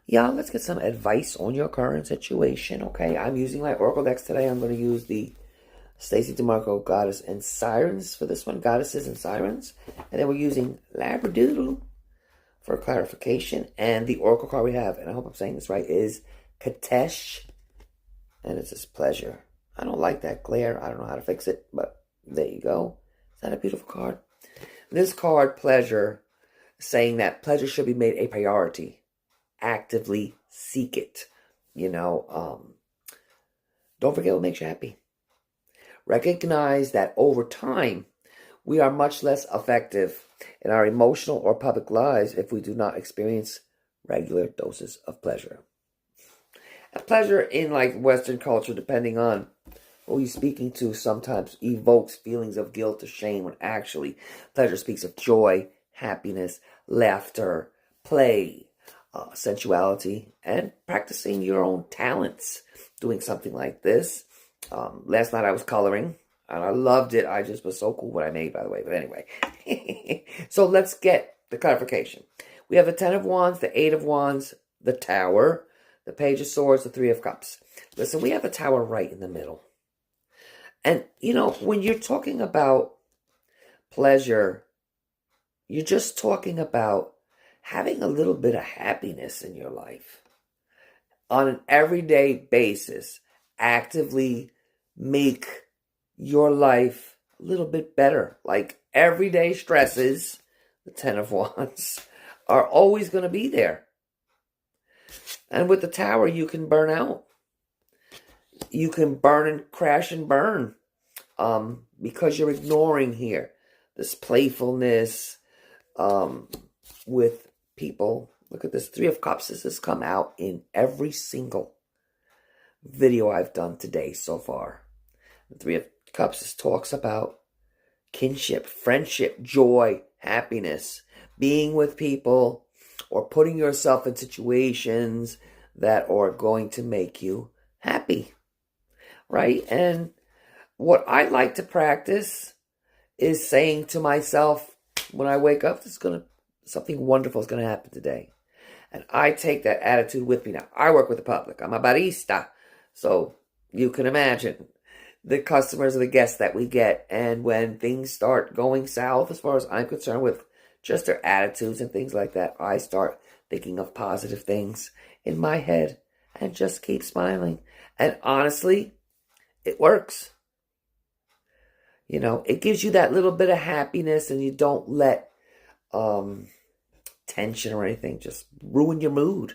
Yeah, let's get some advice on your current situation, okay? I'm using my Oracle decks today. I'm going to use the Stacey DeMarco Goddess and Sirens for this one, Goddesses and Sirens. And then we're using Labradoodle for clarification. And the Oracle card we have, and I hope I'm saying this right, is Katesh. And it says pleasure. I don't like that glare. I don't know how to fix it, but there you go. Is that a beautiful card? This card, pleasure, saying that pleasure should be made a priority. Actively seek it. Don't forget what makes you happy. Recognize that over time, we are much less effective in our emotional or public lives if we do not experience regular doses of pleasure. And pleasure in Western culture, depending on who you're speaking to, sometimes evokes feelings of guilt or shame when actually pleasure speaks of joy, happiness, laughter, play, sensuality, and practicing your own talents. Doing something like this. Last night I was coloring, and I loved it. I just was so cool what I made, by the way. But anyway, so let's get the clarification. We have the Ten of Wands, the Eight of Wands, the Tower, the Page of Swords, the Three of Cups. Listen, we have the Tower right in the middle. And, when you're talking about pleasure, you're just talking about having a little bit of happiness in your life on an everyday basis. Actively make your life a little bit better. Like everyday stresses, the Ten of Wands, are always going to be there. And with the Tower, you can burn out. You can burn and crash and burn because you're ignoring here this playfulness with people. Look at this. Three of Cups. This has come out in every single video I've done today so far. The Three of Cups talks about kinship, friendship, joy, happiness, being with people, or putting yourself in situations that are going to make you happy, right? And what I like to practice is saying to myself when I wake up, something wonderful is going to happen today. And I take that attitude with me. Now, I work with the public. I'm a barista. So you can imagine the customers or the guests that we get. And when things start going south, as far as I'm concerned, with just their attitudes and things like that, I start thinking of positive things in my head and just keep smiling. And honestly, it works. It gives you that little bit of happiness, and you don't let tension or anything just ruin your mood.